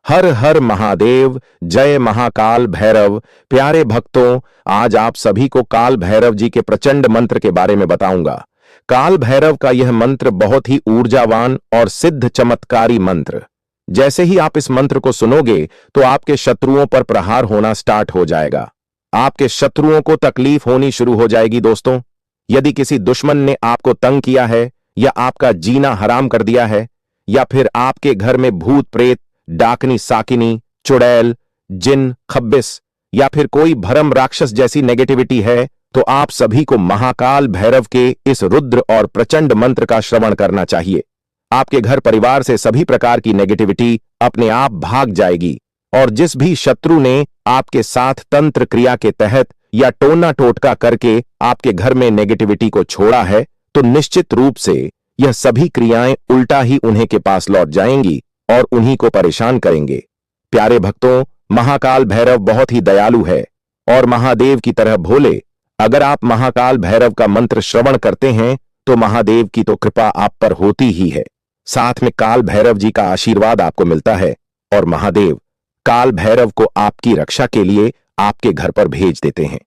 हर हर महादेव, जय महाकाल भैरव। प्यारे भक्तों, आज आप सभी को काल भैरव जी के प्रचंड मंत्र के बारे में बताऊंगा। काल भैरव का यह मंत्र बहुत ही ऊर्जावान और सिद्ध चमत्कारी मंत्र। जैसे ही आप इस मंत्र को सुनोगे तो आपके शत्रुओं पर प्रहार होना स्टार्ट हो जाएगा। आपके शत्रुओं को तकलीफ होनी शुरू हो जाएगी। दोस्तों, यदि किसी दुश्मन ने आपको तंग किया है या आपका जीना हराम कर दिया है, या फिर आपके घर में भूत प्रेत, डाकनी साकिनी, चुड़ैल, जिन, खब्बिस या फिर कोई भरम राक्षस जैसी नेगेटिविटी है, तो आप सभी को महाकाल भैरव के इस रुद्र और प्रचंड मंत्र का श्रवण करना चाहिए। आपके घर परिवार से सभी प्रकार की नेगेटिविटी अपने आप भाग जाएगी। और जिस भी शत्रु ने आपके साथ तंत्र क्रिया के तहत या टोना टोटका करके आपके घर में नेगेटिविटी को छोड़ा है, तो निश्चित रूप से यह सभी क्रियाएं उल्टा ही उन्हीं के पास लौट जाएंगी और उन्हीं को परेशान करेंगे। प्यारे भक्तों, महाकाल भैरव बहुत ही दयालु है और महादेव की तरह भोले। अगर आप महाकाल भैरव का मंत्र श्रवण करते हैं तो महादेव की तो कृपा आप पर होती ही है, साथ में काल भैरव जी का आशीर्वाद आपको मिलता है और महादेव काल भैरव को आपकी रक्षा के लिए आपके घर पर भेज देते हैं।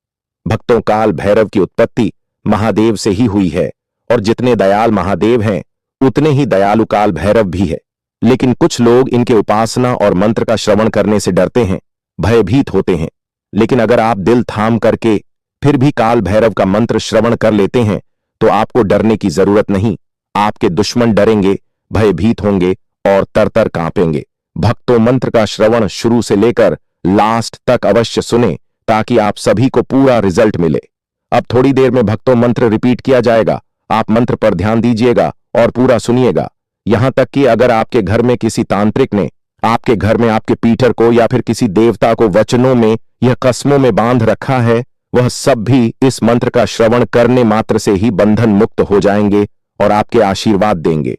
भक्तों, काल भैरव की उत्पत्ति महादेव से ही हुई है और जितने दयाल महादेव हैं उतने ही दयालु काल भैरव भी है। लेकिन कुछ लोग इनके उपासना और मंत्र का श्रवण करने से डरते हैं, भयभीत होते हैं। लेकिन अगर आप दिल थाम करके फिर भी काल भैरव का मंत्र श्रवण कर लेते हैं तो आपको डरने की जरूरत नहीं। आपके दुश्मन डरेंगे, भयभीत होंगे और तरतर कांपेंगे। भक्तों, मंत्र का श्रवण शुरू से लेकर लास्ट तक अवश्य सुने ताकि आप सभी को पूरा रिजल्ट मिले। अब थोड़ी देर में भक्तों मंत्र रिपीट किया जाएगा। आप मंत्र पर ध्यान दीजिएगा और पूरा सुनिएगा। यहां तक कि अगर आपके घर में किसी तांत्रिक ने आपके घर में आपके पीटर को या फिर किसी देवता को वचनों में या कस्मों में बांध रखा है, वह सब भी इस मंत्र का श्रवण करने मात्र से ही बंधन मुक्त हो जाएंगे और आपके आशीर्वाद देंगे।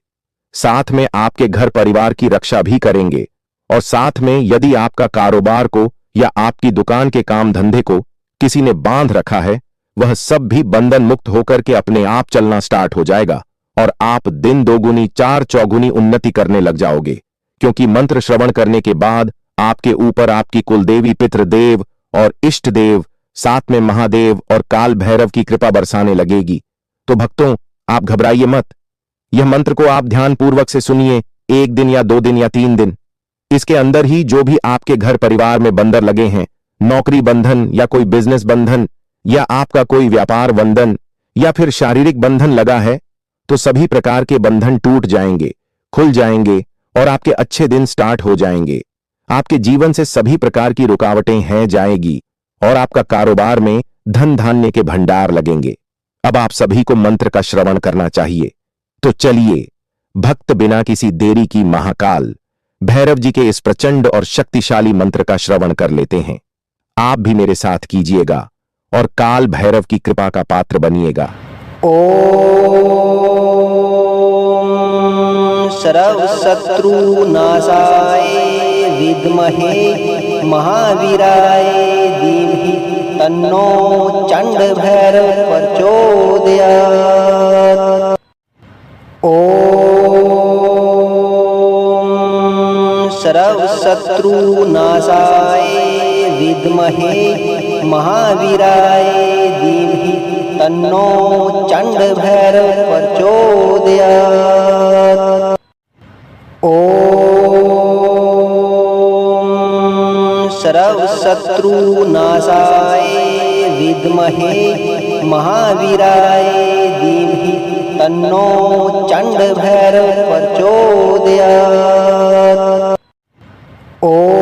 साथ में आपके घर परिवार की रक्षा भी करेंगे। और साथ में यदि आपका कारोबार को या आपकी दुकान के काम धंधे को किसी ने बांध रखा है, वह सब भी बंधन मुक्त होकर के अपने आप चलना स्टार्ट हो जाएगा और आप दिन दोगुनी चार चौगुनी उन्नति करने लग जाओगे। क्योंकि मंत्र श्रवण करने के बाद आपके ऊपर आपकी कुलदेवी, पितृदेव और इष्ट देव, साथ में महादेव और काल भैरव की कृपा बरसाने लगेगी। तो भक्तों, आप घबराइए मत। यह मंत्र को आप ध्यानपूर्वक से सुनिए, 1 दिन या 2 दिन या 3 दिन। इसके अंदर ही जो भी आपके घर परिवार में बंधन लगे हैं, नौकरी बंधन या कोई बिजनेस बंधन या आपका कोई व्यापार बंधन या फिर शारीरिक बंधन लगा है, तो सभी प्रकार के बंधन टूट जाएंगे, खुल जाएंगे और आपके अच्छे दिन स्टार्ट हो जाएंगे। आपके जीवन से सभी प्रकार की रुकावटें हैं जाएगी और आपका कारोबार में धन धान्य के भंडार लगेंगे। अब आप सभी को मंत्र का श्रवण करना चाहिए। तो चलिए भक्त बिना किसी देरी की महाकाल भैरव जी के इस प्रचंड और शक्तिशाली मंत्र का श्रवण कर लेते हैं। आप भी मेरे साथ कीजिएगा और काल भैरव की कृपा का पात्र बनिएगा। ओम सर्व शत्रु नाशाय विद्महे महावीराय धीमहि तन्नो चंड भैरव प्रचोदयात्। ओम सर्व शत्रु नाशाय विद्महे महावीराय धीमहि तन्नो चंड भैरव प्रचोदयात्। ओम सर्व शत्रु नाशाय विद्महे महावीराय धीमहि तन्नो चंड भैरव प्रचोदयात्। ओम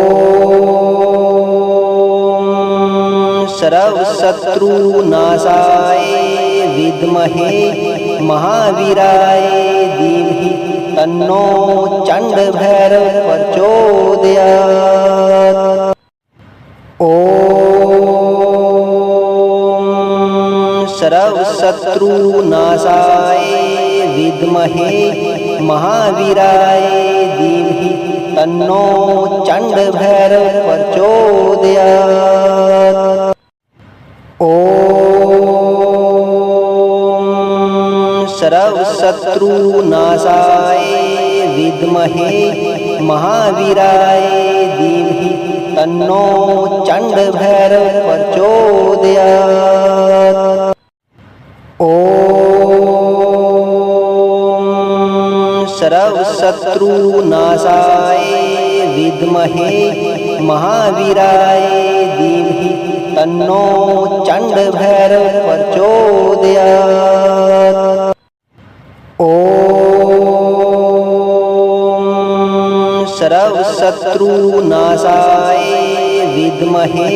सर्व शत्रु नाशाय विद्महे महावीराय धीमहि तन्नो चंड भैरव प्रचोदयात्। ओम सर्व शत्रु नाशाय विद्महे महावीराय धीमहि तन्नो चंड भैरव प्रचोदयात्। ओम सर्व शत्रु नाशाय विद्महे महावीराय तन्नो चण्ड भैरव प्रचोदयात्। ॐ सर्वशत्रुनाशाय विद्महे महावीराय धीमहि तन्नो चण्ड भैरव प्रचोदयात्। ॐ सर्वशत्रुनाशाय विद्महे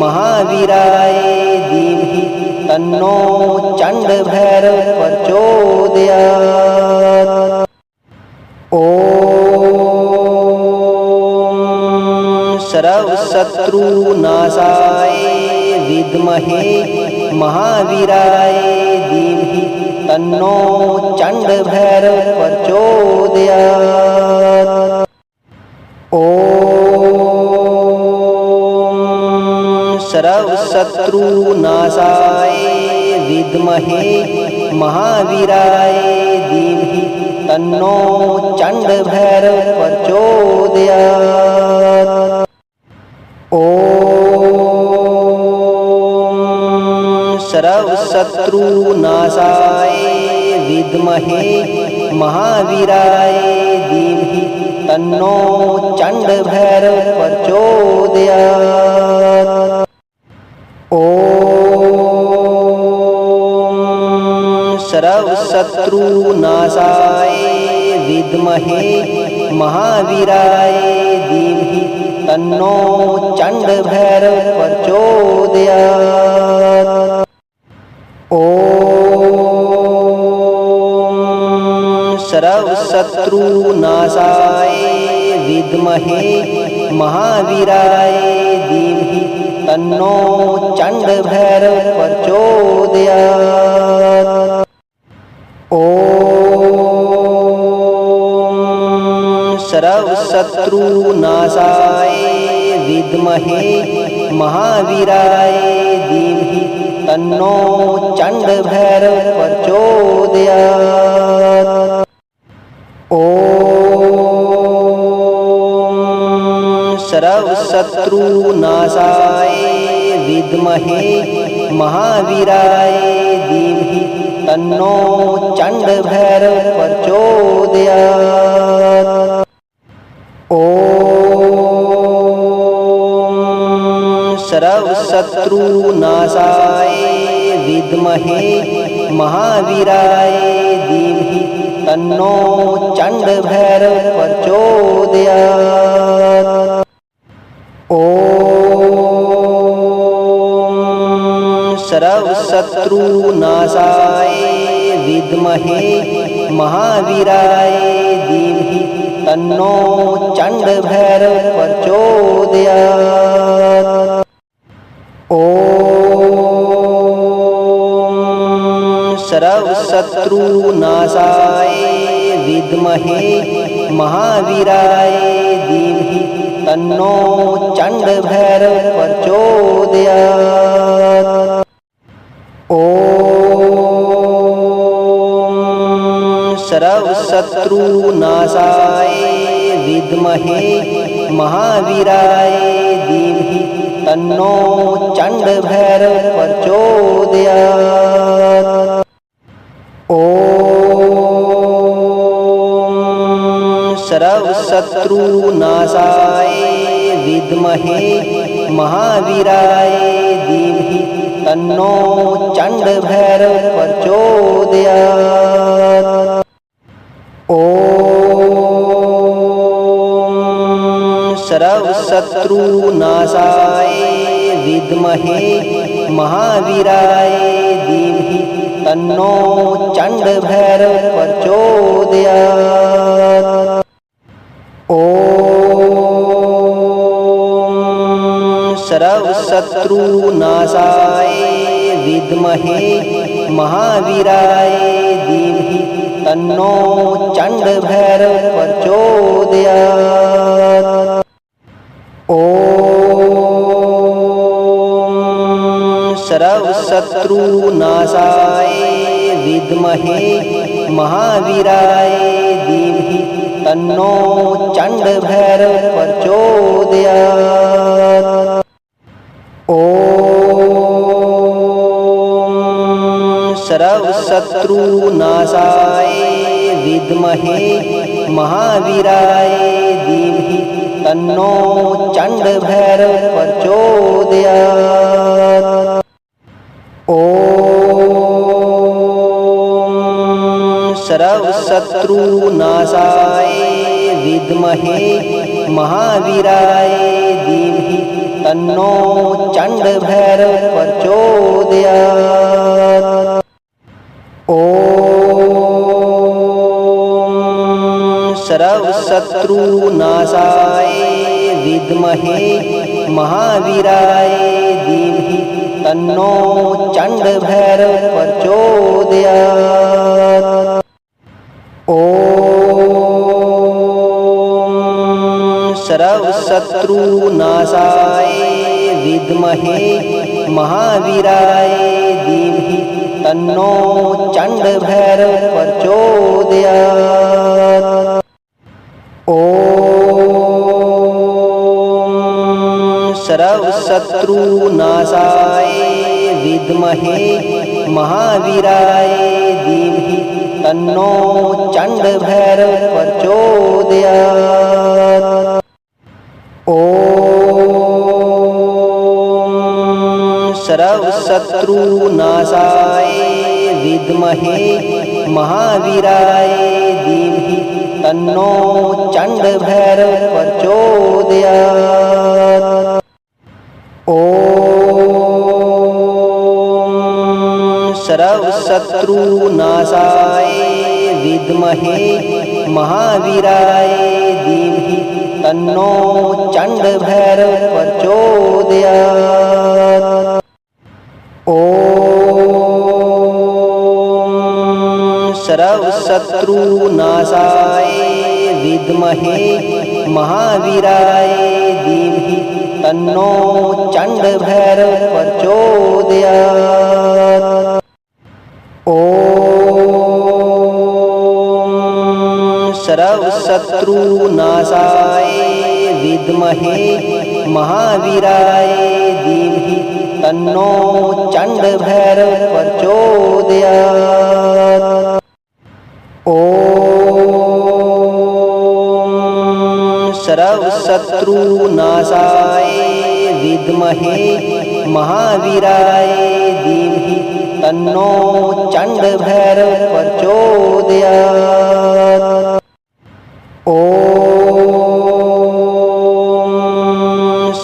महावीराय धीमहि तन्नो चण्ड भैरव प्रचोदयात्। ॐ सर्वशत्रुनाशाय विद्महे महावीराय धीमहि तन्नो चण्ड भैरव प्रचोदयात्। ॐ सर्वशत्रुनाशाय विद्महे महावीराय धीमहि तन्नो चण्ड भैरव प्रचोदयात्। ॐ सर्वशत्रुनाशाय विद्महे महावीराय धीमहि तन्नो चण्ड भैरव प्रचोदयात्। ॐ सर्वशत्रुनाशाय विद्महे महावीराय धीमहि तन्नो चण्ड भैरव प्रचोदयात्। ॐ सर्वशत्रुनाशाय विद्महे महावीराय धीमहि तन्नो चण्ड भैरव प्रचोदयात्। ॐ सर्वशत्रुनाशाय विद्महे महावीराय धीमहि तन्नो चण्ड भैरव प्रचोदयात्। ॐ सर्वशत्रुनाशाय विद्महे महावीराय धीमहि तन्नो चण्ड भैरव प्रचोदयात्। ॐ सर्वशत्रुनाशाय विद्महे महावीराय धीमहि तन्नो चण्ड भैरव प्रचोदयात्। ॐ सर्वशत्रुनाशाय विद्महे महावीराय धीमहि तन्नो चण्ड भैरव प्रचोदयात्। ॐ सर्वशत्रुनाशाय विद्महे महावीराय धीमहि तन्नो चण्ड भैरव प्रचोदयात्। ॐ सर्वशत्रुनाशाय विद्महे महावीराय धीमहि तन्नो चण्ड भैरव प्रचोदयात्। ॐ सर्वशत्रुनाशाय विद्महे महावीराय धीमहि तन्नो चण्ड भैरव प्रचोदयात्। ॐ सर्वशत्रुनाशाय विद्महे महावीराय धीमहि तन्नो चण्ड भैरव प्रचोदयात्। ॐ सर्वशत्रुनाशाय विद्महे महावीराय धीमहि तन्नो चण्ड भैरव प्रचोदयात्। ॐ सर्वशत्रुनाशाय विद्महे महावीराय धीमहि तन्नो चण्ड भैरव प्रचोदयात्। सर्वशत्रुनाशाय विद्महे महावीराय धीमहि तन्नो चण्डभैरव प्रचोदयात्। ॐ सर्वशत्रुनाशाय विद्महे महावीराय धीमहि तन्नो चण्डभैरव प्रचोदयात्। ॐ सर्वशत्रुनाशाय विद्महे महावीराय धीमहि तन्नो चण्डभैरव प्रचोदयात्। ॐ सर्वशत्रुनाशाय विद्महे महावीराय धीमहि तन्नो चण्डभैरव प्रचोदयात्। ॐ सर्वशत्रुनाशाय विद्महे महावीराय धीमहि तन्नो चण्डभैरव प्रचोदयात्। ॐ सर्वशत्रुनाशाय विद्महे महावीराय धीमहि तन्नो चण्डभैरव प्रचोदयात्। ॐ सर्वशत्रुनाशाय विद्महे महावीराय धीमहि तन्नो चण्डभैरव प्रचोदयात्। ॐ सर्वशत्रुनाशाय विद्महे महावीराय धीमहि तन्नो चण्डभैरव प्रचोदयात्। ॐ सर्वशत्रुनाशाय विद्महे महावीराय धीमहि तन्नो चण्डभैरव प्रचोदयात्। ॐ सर्वशत्रुनाशाय विद्महे महावीराय धीमहि तन्नो चण्डभैरव प्रचोदयात्। ॐ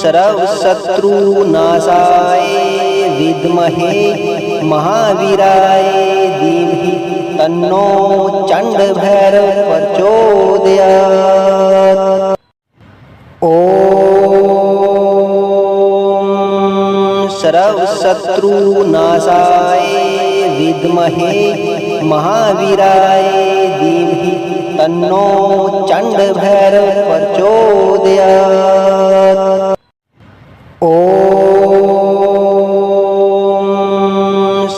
सर्वशत्रुनाशाय विद्महे महावीराय धीमहि तन्नो चण्डभैरव प्रचोदयात्। ॐ सर्वशत्रुनाशाय विद्महे महावीराय धीमहि तन्नो चण्डभैरव प्रचोदयात्। ॐ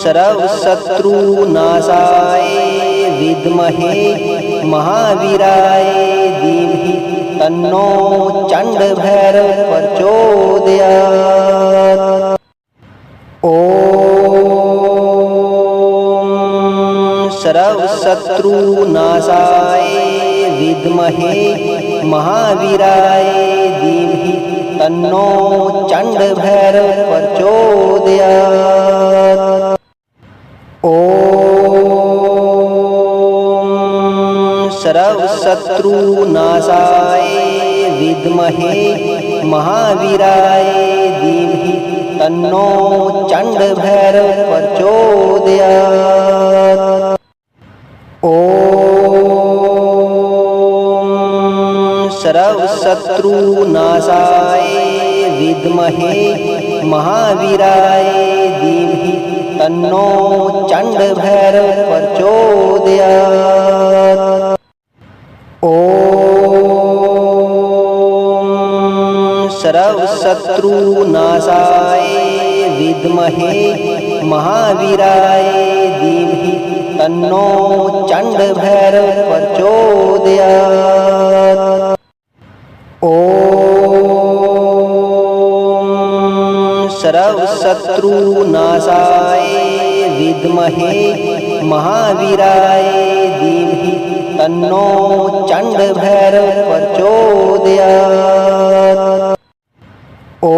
सर्वशत्रुनाशाय विद्महे महावीराय धीमहि तन्नो चण्डभैरव प्रचोदयात्। ॐ सर्वशत्रुनाशाय विद्महे महावीराय धीमहि तन्नो चण्डभैरव प्रचोदयात्। ॐ सर्वशत्रुनाशाय विद्महे महावीराय धीमहि तन्नो चण्डभैरव प्रचोदयात्। ॐ सर्वशत्रुनाशाय विद्महे महावीराय धीमहि तन्नो चण्डभैरव प्रचोदयात्। ॐ सर्वशत्रुनाशाय विद्महे महावीराय धीमहि तन्नो चण्डभैरव प्रचोदयात्। ॐ सर्वशत्रुनाशाय विद्महे महावीराय धीमहि तन्नो चण्डभैरव प्रचोदयात्। ॐ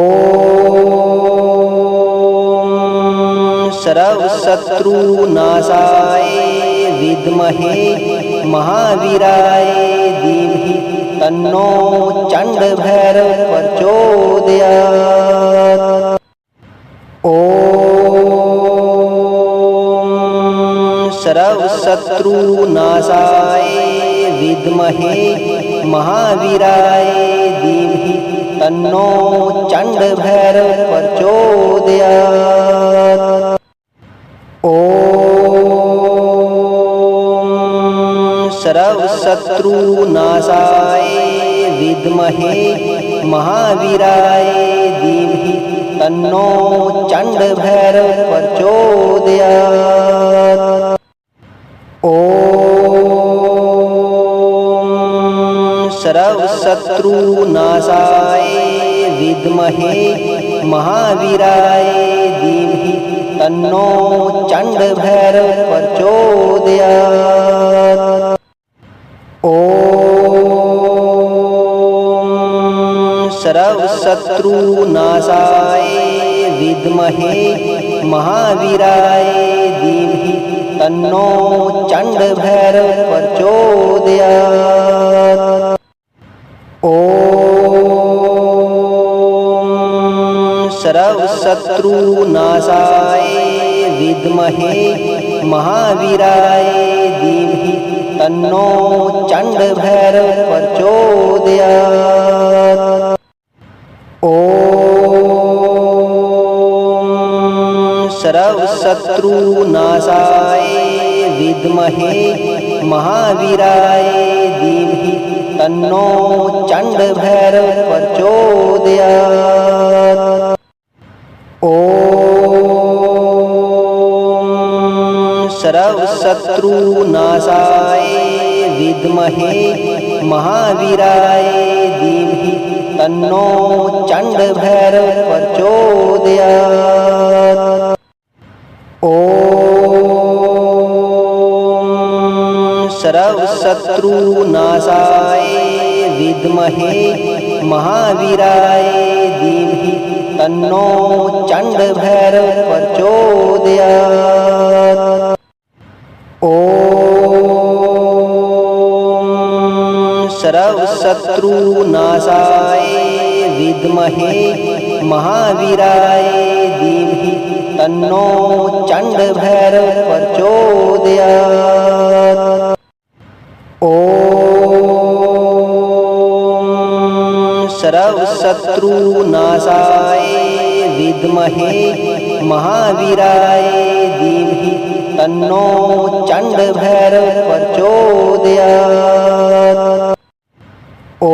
सर्वशत्रुनाशाय विद्महे महावीराय धीमहि तन्नो चण्डभैरव प्रचोदयात्। ॐ सर्वशत्रुनाशाय विद्महे महावीराय धीमहि तन्नो चण्डभैरव प्रचोदयात्। ॐ सर्वशत्रुनाशाय विद्महे महावीराय धीमहि तन्नो चण्डभैरव प्रचोदयात्। ॐ सर्वशत्रुनाशाय विद्महे महावीराय धीमहि तन्नो चण्डभैरव प्रचोदयात्। ॐ सर्वशत्रुनाशाय विद्महे महावीराय धीमहि तन्नो चण्डभैरव प्रचोदयात्। ॐ सर्वशत्रुनाशाय विद्महे महावीराय धीमहि तन्नो चण्डभैरव प्रचोदयात्। ॐ सर्वशत्रुनाशाय विद्महे महावीराय धीमहि तन्नो चण्डभैरव प्रचोदयात्। ॐ सर्वशत्रुनाशाय विद्महे महावीराय धीमहि तन्नो चण्डभैरव प्रचोदयात्। ॐ सर्वशत्रुनाशाय विद्महे महावीराय धीमहि तन्नो चण्डभैरव प्रचोदयात्। ॐ सर्वशत्रुनाशाय विद्महे महावीराय धीमहि तन्नो चण्डभैरव प्रचोदयात्। ॐ सर्वशत्रुनाशाय विद्महे महावीराय धीमहि तन्नो चण्डभैरव प्रचोदयात्। ॐ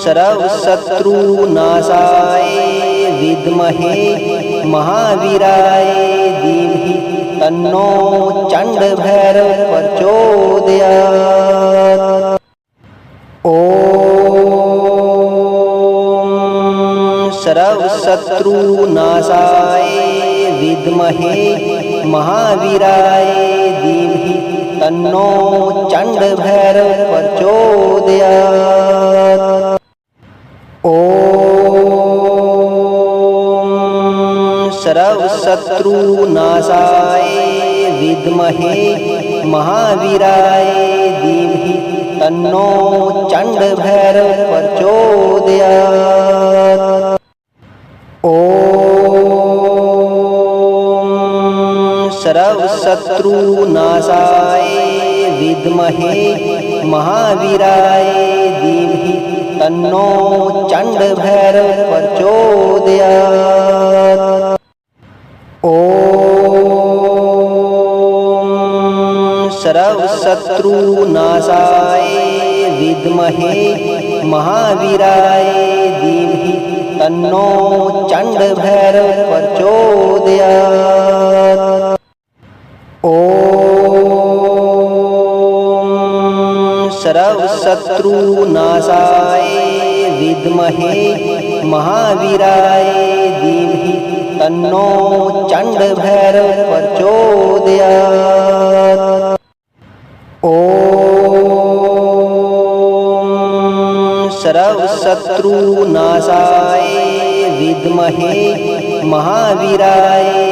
सर्वशत्रुनाशाय विद्महे महावीराय धीमहि तन्नो चण्डभैरव प्रचोदयात्। ॐ सर्वशत्रुनाशाय विद्महे महावीराय धीमहि तन्नो चण्डभैरव प्रचोदयात्। ॐ सर्वशत्रुनाशाय विद्महे महावीराय धीमहि तन्नो चण्डभैरव प्रचोदयात्। ॐ सर्वशत्रुनाशाय विद्महे महावीराय धीमहि तन्नो चण्डभैरव प्रचोदयात्। ॐ सर्वशत्रुनाशाय विद्महे महावीराय धीमहि तन्नो चण्डभैरव प्रचोदयात्। ॐ सर्वशत्रुनाशाय विद्महे महावीराय धीमहि तन्नो चंड भैरव प्रचोदयात्। ओम सर्वशत्रुनाशाय विद्महे महावीराय